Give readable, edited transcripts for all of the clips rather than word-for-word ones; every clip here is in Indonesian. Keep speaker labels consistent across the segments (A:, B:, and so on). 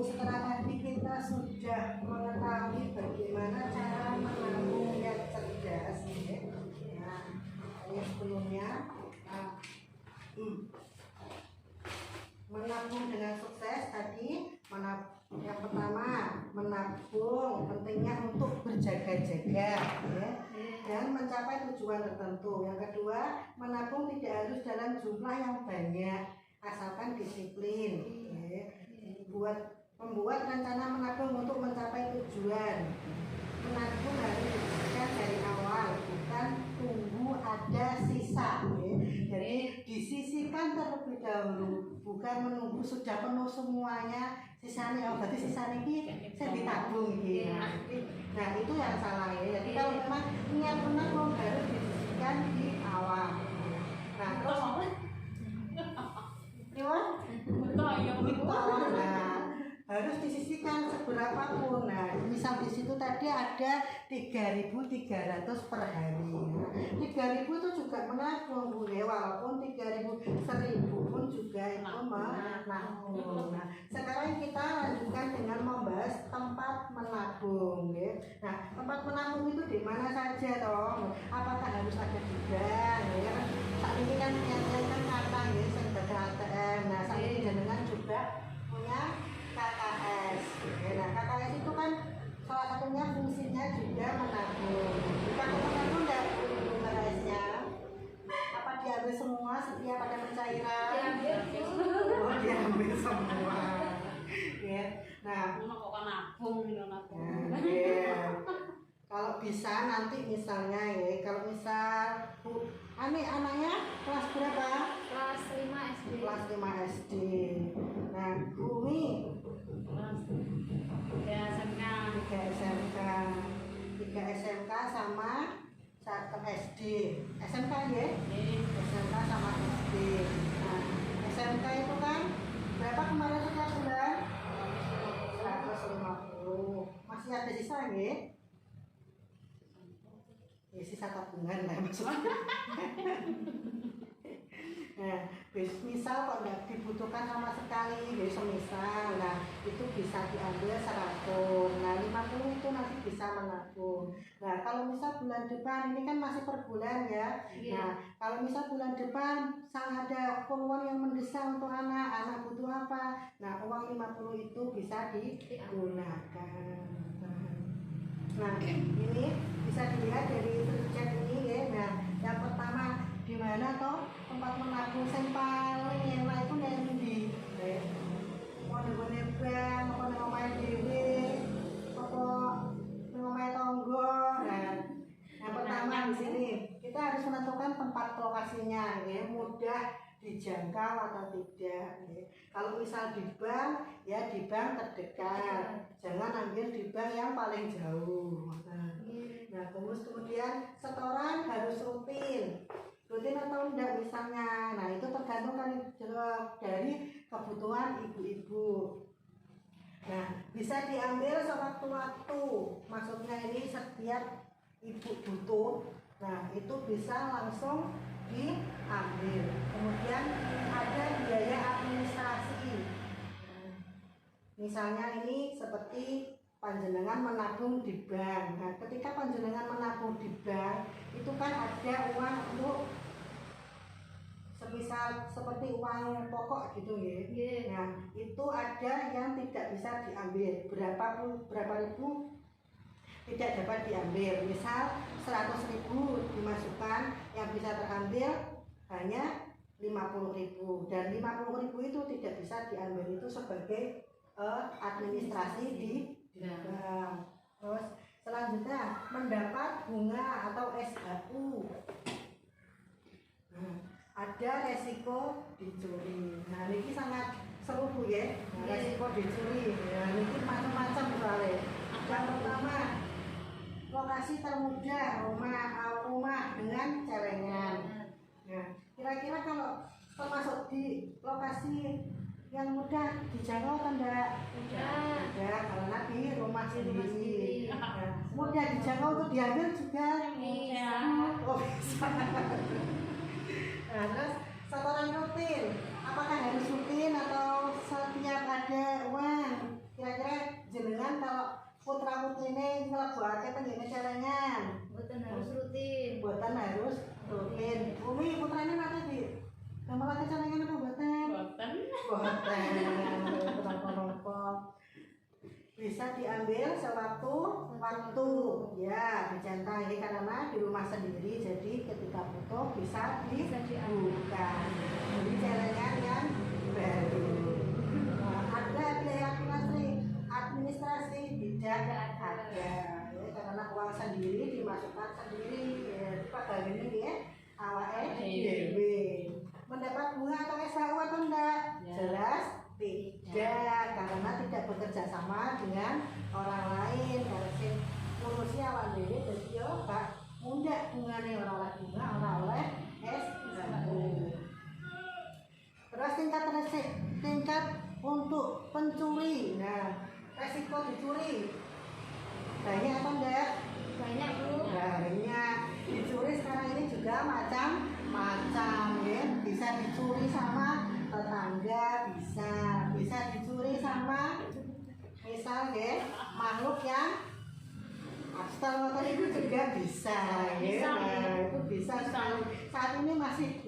A: setelah tadi kita sudah mengetahui bagaimana cara menabung yang cerdas, ya. Nah, yang sebelumnya menabung dengan sukses tadi, yang pertama menabung pentingnya untuk berjaga-jaga, ya, dan mencapai tujuan tertentu. Yang kedua, menabung tidak harus dalam jumlah yang banyak, asalkan disiplin, ya. Membuat rencana menabung untuk mencapai tujuan. Menabung harus dilakukan dari awal, bukan tunggu ada sisa, ya. Jadi disisihkan terlebih dahulu, bukan menunggu sudah penuh semuanya sisanya. Oh, berarti sisanya ini saya ditabung, ya. Nah, itu yang salah, ya. Jadi kalau memang niat menabung harus disisihkan di awal. Nah, terus harus disisihkan seberapapun. Nah, misal di situ tadi ada 3.300 per hari. 3.000 itu juga menabung, Bu, ya. Walaupun 3.000, 1.000 pun juga itu menabung. Nah, sekarang kita lanjutkan dengan membahas tempat menabung, ya. Nah, tempat menabung itu di mana saja, toh? Apakah harus ada di bank, ya? Saat ini kan yang kata, ya, sebagai ATM. Nah, saat ini jenengan juga punya KKS. Nah, KKS itu kan salah satunya fungsinya juga menabung. Dipakai menabung enggak KKS-nya? Apa diambil semua setiap ada pencairan? Oh, diambil semua. Ya. Nah,
B: kok nabung nabung.
A: Kalau bisa nanti misalnya, ya, kalau misal Bu, anaknya kelas berapa?
C: Kelas 5 SD.
A: Kelas 5 SD. Nah, Bumi
B: 3 SMK.
A: 3 SMK sama 1 SD. SMK, ya? SMK sama SD. Nah, SMK itu kan berapa kemarin setiap bulan? 150. Masih ada sisa, ya? Ya, sisa tabungan lah maksudnya. Nah, misal kok nggak dibutuhkan sama sekali, jadi semisal, nah itu bisa diambil 100, nah 50 itu nanti bisa menabung. Nah, kalau misal bulan depan, ini kan masih per bulan, ya. Nah, kalau misal bulan depan ada keperluan yang mendesak untuk anak butuh apa, nah uang 50 itu bisa digunakan. Nah, ini bisa dilihat dari chat ini, ya. Nah, yang pertama, di mana toh tempat menabung yang paling enak itu yang di mau di bank, mau di omahe dhewe, apa di omahe tangga. Nah, yang pertama di sini kita harus menentukan tempat lokasinya, ya, mudah dijangkau atau tidak, ya. Kalau misal di bank, ya di bank terdekat, jangan ambil di bank yang paling jauh. Nah, kemudian setoran harus rutin atau enggak misalnya. Nah, itu tergantung kan dari kebutuhan ibu-ibu. Nah, bisa diambil sewaktu-waktu, maksudnya ini setiap ibu butuh, nah itu bisa langsung diambil. Kemudian ada biaya administrasi. Misalnya ini seperti panjenengan menabung di bank. Nah, ketika panjenengan menabung di bank, itu kan ada uang untuk semisal seperti uang pokok gitu, ya. Nah, itu ada yang tidak bisa diambil. Berapa ribu tidak dapat diambil. Misal 100.000 dimasukkan, yang bisa terambil hanya 50.000, dan 50.000 itu tidak bisa diambil, itu sebagai administrasi di bank. Terus selanjutnya mendapat bunga atau SHU. Nah, ada resiko dicuri. Nah, ini sangat seru, Bu, ya. Nah, resiko dicuri. Nah, ini macam-macam soalnya. Yang pertama, lokasi termudah, rumah dengan celengan. Nah, kira-kira kalau termasuk di lokasi yang mudah dijangkau atau enggak? Mudah, karena di rumah sendiri. Nah, mudah dijangkau untuk diambil juga. Oh, bisa. Nah, terus setoran rutin, apakah harus rutin atau setiap ada uang? Kira-kira jenengan kalau putra putrine ngelabuake penjene celengan.
C: Bukan harus rutin.
A: Buatan harus rutin. Umi putrane mati di. Kamu celengan apa buatan?
B: Boten.
A: Buatan. Bisa diambil sewaktu-waktu ya dicentang ini karena di rumah sendiri, jadi ketika butuh bisa dibuka. Jadi celengan yang baru. Ada biaya administrasi tidak ada ya, karena uang sendiri dimasukkan sendiri ya, pakai ini ya awake dhewe. Mendapat bunga atau SHU atau enggak? Jelas tidak, karena tidak bekerja sama dengan orang lain. Karena sing ngurusi awak dhewe dadi yo gak mundak bungane ora oleh bunga, ora oleh SHU. Terus tingkat untuk pencuri. Nah, resiko dicuri banyak atau enggak?
C: Banyak Bu.
A: Banyak. Dicuri sekarang ini juga macam-macam ya. Bisa dicuri sama tetangga, bisa dicuri sama misal ya makhluk yang abstrak itu juga bisa ya. Nah, itu bisa sekali. Saat ini masih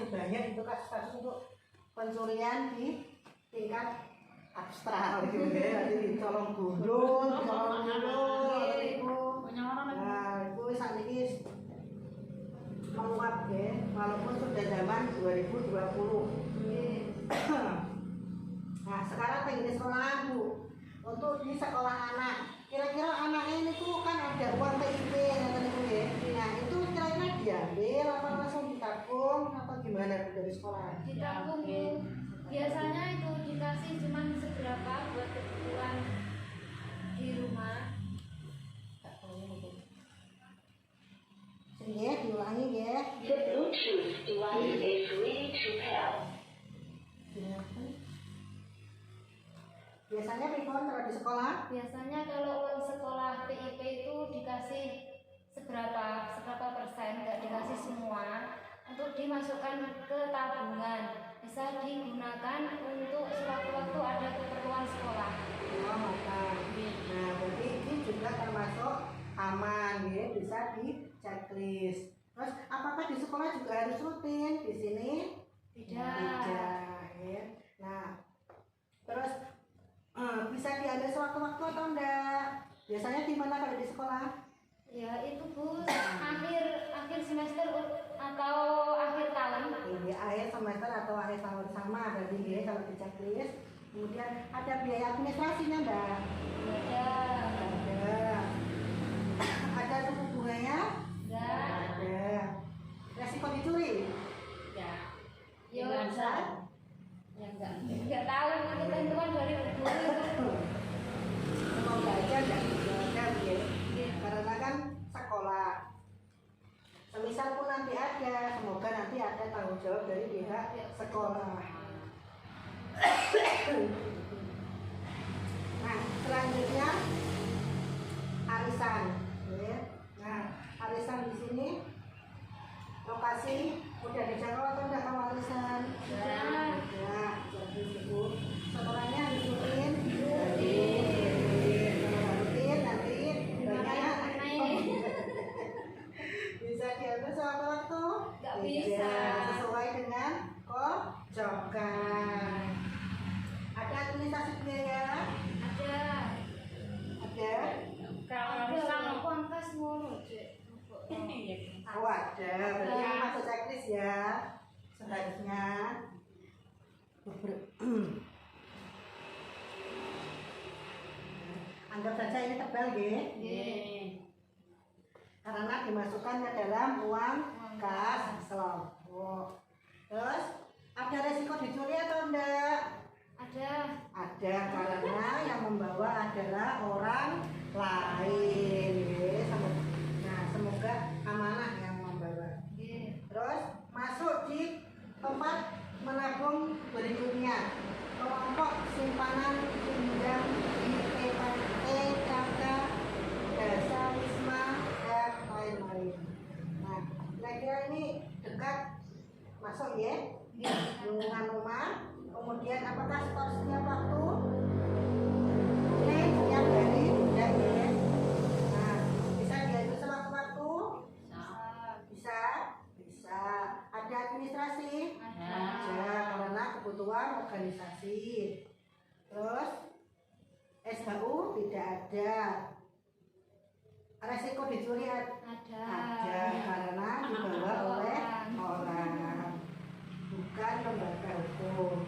A: banyak itu kasus-kasus untuk pencurian di tingkat abstrak gitu ya, jadi colong gundul itu. Nah, itu saat ini meluap ya, walaupun sudah zaman 2020. Nah, sekarang pengen sekolah Bu. Untuk di sekolah anak, kira-kira anaknya ini tuh kan ada uang PIP ya. Nah, itu kira-kira diambil apa langsung ditabung atau gimana Bu dari sekolah?
C: Ditabung Bu. Biasanya itu dikasih cuman seberapa buat kebutuhan di rumah.
A: Ya, diulangi ya.
D: The Bluetooth device is ready to pair.
A: Biasanya pripun kalau di sekolah?
C: Biasanya kalau uang sekolah PIP itu dikasih seberapa persen, nggak dikasih semua, untuk dimasukkan ke tabungan, bisa digunakan untuk sewaktu-waktu ada keperluan sekolah.
A: Oh, mantap. Nah, berarti ini juga termasuk aman ya, bisa di checklist. Terus apakah di sekolah juga harus rutin? Di sini tidak ya. Nah, terus bisa diambil sewaktu-waktu atau enggak? Biasanya di mana kalau di sekolah?
C: Ya itu Bu, akhir semester atau akhir tahun.
A: Ini akhir semester atau akhir tahun sama berarti ya kalau di checklist. Kemudian ada biaya administrasinya enggak? Ada. Ada suku bunganya?
C: Enggak.
A: Ada. Resiko dicuri?
B: Ya.
C: Ya
B: enggak.
C: Ya enggak tahu itu ketentuan dari guru.
A: Semoga aja enggak dijaga ya. Karena kan sekolah. Semisal pun nanti ada, semoga nanti ada tanggung jawab dari pihak sekolah. Nah, selanjutnya arisan. Ya. Nah, arisan di sini lokasi udah dijangkau atau enggak kalau arisan?
C: Sudah.
A: Ya, jadi ibu sekolahnya harus rutin. Rutin nanti banyak bisa diambil sewaktu-waktu.
C: Nggak bisa.
A: Sesuai dengan kocokan. Ada administrasi biaya?
C: Ada.
A: Ada.
B: Kalau
C: Ada
B: misal
C: uang kas ngono, Cek.
A: Oh ada, berarti masuk checklist ya. Seharusnya anggap saja ini tebal ya, karena dimasukkan ke dalam uang kas kelompok. Terus ada resiko dicuri atau enggak?
C: Ada.
A: Ada, karena yang membawa adalah orang lain ya. Nah, semoga amanah yang membawa. Terus masuk di tempat menabung berikutnya, kelompok simpanan pinjam IPT, Dasa Wisma dan lain-lain. Nah, kira-kira ini dekat masuk ya, lingkungan rumah. Kemudian apakah setiap waktu organisasi. Terus SHU tidak ada. Resiko dicuri ada karena dibawa oleh orang, bukan lembaga hukum.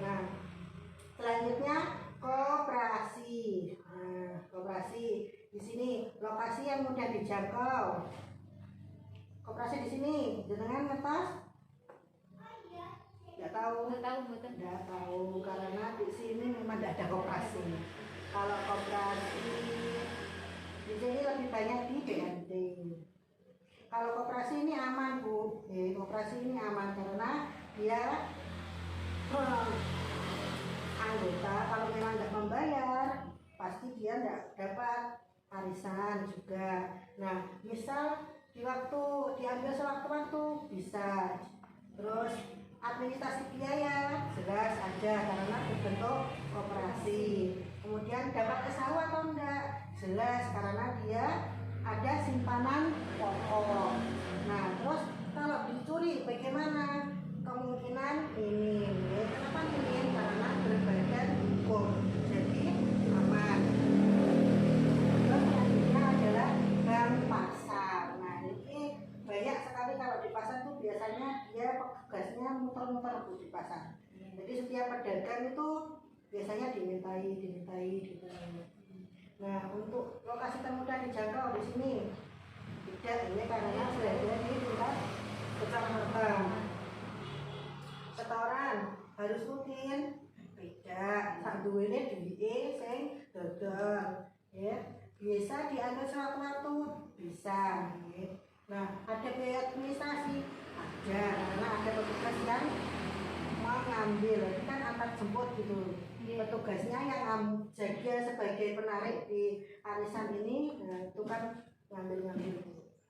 A: Nah, selanjutnya koperasi. Nah, koperasi di sini lokasi yang mudah dijangkau. Koperasi di sini jenengan ngetos? Nggak tahu. Nggak tahu karena di sini memang tidak ada koperasi. Kalau koperasi di sini lebih banyak di BNT. Kalau koperasi ini aman Bu, koperasi ini aman karena dia anggota kalau memang tidak membayar pasti dia tidak dapat arisan juga. Nah, misal di waktu diambil sewaktu-waktu bisa. Terus administrasi biaya jelas ada karena berbentuk koperasi. Kemudian dapat SHU atau enggak jelas karena dia ada simpanan pokok. Nah, terus kalau dicuri bagaimana? Kemungkinan minim. Kenapa minim? Karena berbadan hukum, jadi aman. Terus selanjutnya adalah bank pasar. Nah, ini banyak sekali kalau di pasar tuh biasanya dia petugasnya muter-muter di pasar. Jadi setiap pedagang itu biasanya dimintai. Nah, untuk lokasi termudah dijangkau di sini tidak, ini karena berada di tingkat kecamatan. Setoran harus rutin, tidak. Sak duwene duwike sing dodol, ya. Bisa diambil sewaktu-waktu, bisa. Ya. Nah, ada biaya administrasi, ada karena ada petugas yang mengambil, itu kan antar jemput gitu. Petugasnya yang jaga sebagai penarik di arisan ini, nah, itu kan ngambil.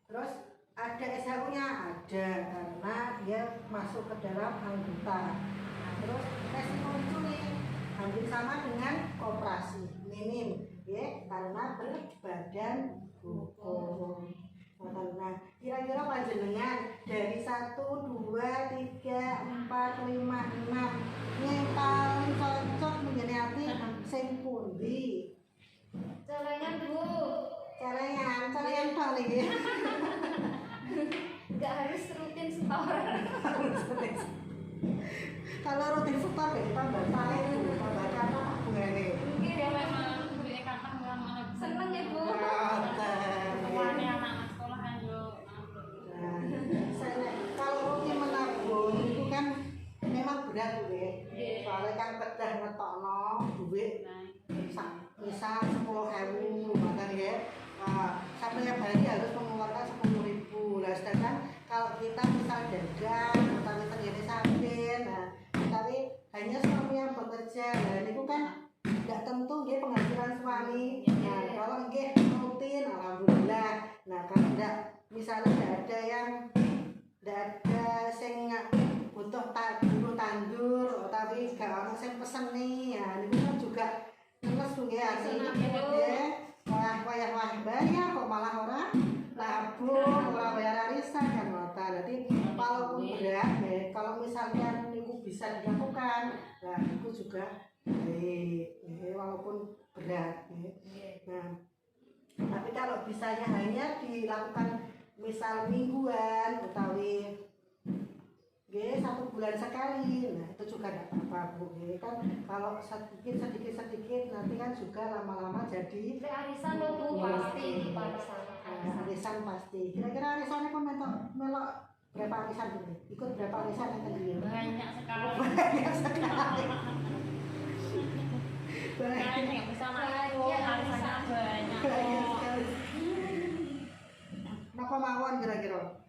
A: Terus ada SHU-nya ada karena dia masuk ke dalam anggota. Nah, terus resiko mencuri hampir sama dengan koperasi, minim ya karena berbadan hukum. Nah, kira-kira panjenengan dari 1, 2, 3, 4, 5, 6 yang paling cocok menjadi hati sing pundi?
C: Celengan Bu.
A: Celengan paling ya.
C: Nggak harus rutin setoran.
A: Kalau rutin setor ya tambah paling tambah kata bungane.
C: Mungkin
B: Dia memang punya kata nggak
C: seneng ya Bu.
B: Keluarnya anak sekolah kan yuk.
A: Kalau rutin menabung itu kan memang berat Bu ya. Soalnya kan kedah ngetokno duit misal 10.000 makan ya. Satu hari harus mengeluarkan 10.000. Nah, sedangkan kalau kita misal dagang atau kita jadi sambil, nah tapi hanya suami yang bekerja, nah itu kan tidak tentu dia penghasilan suami. Nah kalau dia rutin, alhamdulillah. Nah kalau tidak, misalnya tidak ada yang butuh tandur, tapi gak orang yang pesen nih, ya ini kan juga terus juga wah bayar kok malah orang nabung, orang bayar arisan kan nota. Jadi walaupun berat ya, kalau misalnya itu bisa dilakukan, nah itu juga baik ya, walaupun berat ya. Nah, tapi kalau bisanya hanya dilakukan misal mingguan utawi G 1 bulan sekali, nah itu juga tidak apa-apa Bu. Kan kalau sedikit nanti kan juga lama-lama jadi
C: Arisan loh Bu, pasti
A: arisan pasti. Kira-kira arisannya kok melok berapa arisan Bu? Ikut berapa arisan yang tadi?
B: Banyak sekali.
A: Banyak
B: Nggak bisa nanggung, arisannya banyak kok.
A: Napa mawon kira-kira?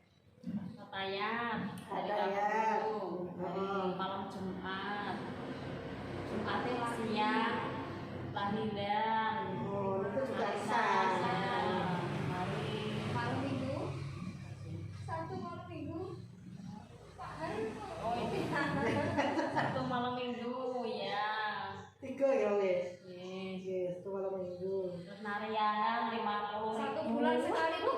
B: Tayat,
A: Tayat.
B: Malam Jumatnya siang, tahlilan.
A: Oh, itu juga bisa.
C: malam minggu. Satu malam minggu. Pak Hari.
B: Oh ini satu malam minggu ya.
A: 3 ya wes.
B: Yes.
A: Yes, 1 malam minggu.
B: Terus narian 50.
C: Satu bulan sekali Bu,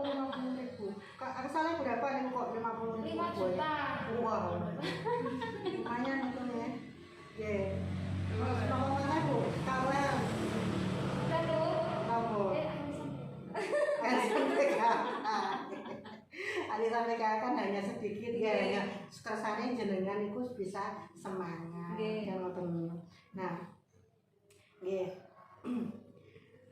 C: 50.000.
A: Kak, arisannya berapa nih kok 50.000?
C: 5 juta.
A: wow. Lumayan itu ya. Nggih. Terus nomor mana Bu? Kawel.
C: Lalu
A: Nomor.
C: arisan
A: Aliran PKK kan hanya sedikit ya, hanya kersane jenengan itu bisa semangat.
B: Nggih.
A: Ya ngoten. Nah, nggih.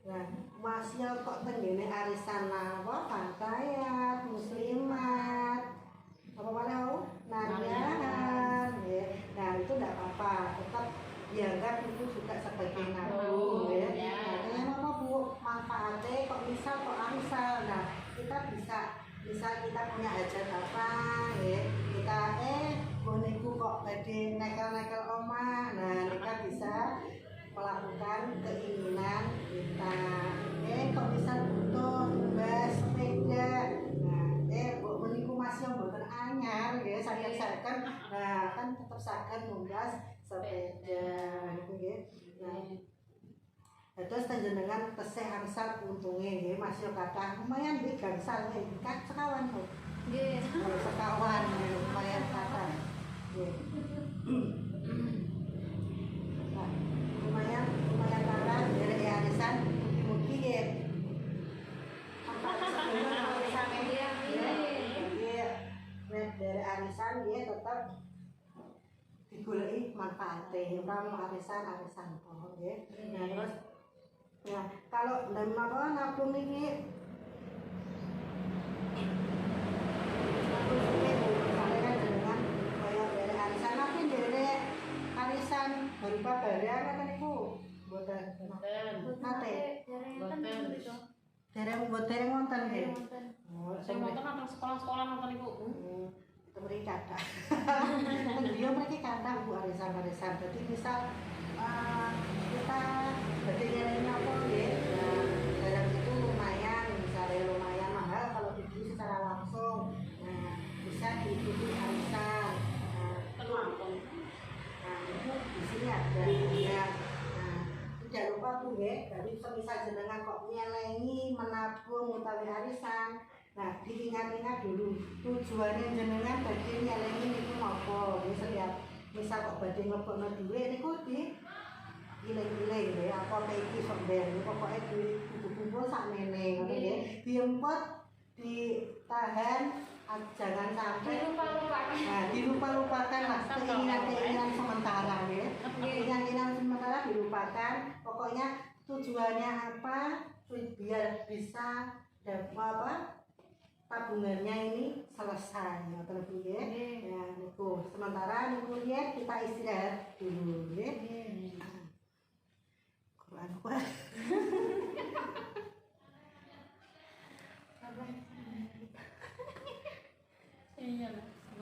A: Nah, masih kok tenggene arisan apa Fatayat, Muslimat, apa mana Narian, ya. Nah itu tidak apa-apa, tetap dianggap itu juga sebagai nabung, ya. Artinya apa Bu? Manfaatnya kok misal kok arisal, nah kita bisa kita punya hajat apa, ya. Kita boniku kok jadi nekel-nekel omah, nah kita bisa melakukan keinginan kita. Kok bisa butuh tumbas sepeda, nah boniku masih yang bukan anyar ya, sakit-sakit, nah kan tetap sakit tumbas sepeda gitu ya. Nah terus panjenengan tesih angsal untungnya ya, masih kata lumayan di gangsal nih, kan sekawan tuh.
C: nggih.
A: Sekawan ya, lumayan kata. Nah, lumayan kata dari arisan mungkin ya. Arisan ini ya, dari arisan dia tetap digoleki manfaatnya. Kamu arisan toh ya. Nah terus ya kalau dalam apa nabung ini misalnya dengan kayak dari arisan apa dari arisan berupa barang kan ibu boten nate dereng boten wonten nggih. Oh
B: Saya mau nonton sekolah-sekolah nonton ibu.
A: Mereka kata, dia mereka kata bu arisan. Jadi misal kita berjalan apa ya, dalam itu lumayan, misalnya lumayan mahal kalau dibeli secara langsung, nah bisa diikuti arisan. Nah itu di sini ada ya. Nah tidak lupa tuh ya, dari semisal jenengan kok nyelengi menabung utawi arisan. Nah, diingat-ingat dulu tujuannya jenengan badhe nyelengi niku napa. Setiap misal kok badhe nglebokno dhuwit niku di iling-iling ya apa iki sok ben pokoke duit kumpul sakmene ngono nggih. Diempet ditahan jangan sampai
C: Dilupa-lupakan.
A: nah dilupa-lupakan lah keinginan sementara ya. Keinginan sementara dilupakan, pokoknya tujuannya apa biar bisa apa tabungannya ini selesai ngoten niku nggih. Ya niku sementara niku ya kita istirahat dulu nggih. Quran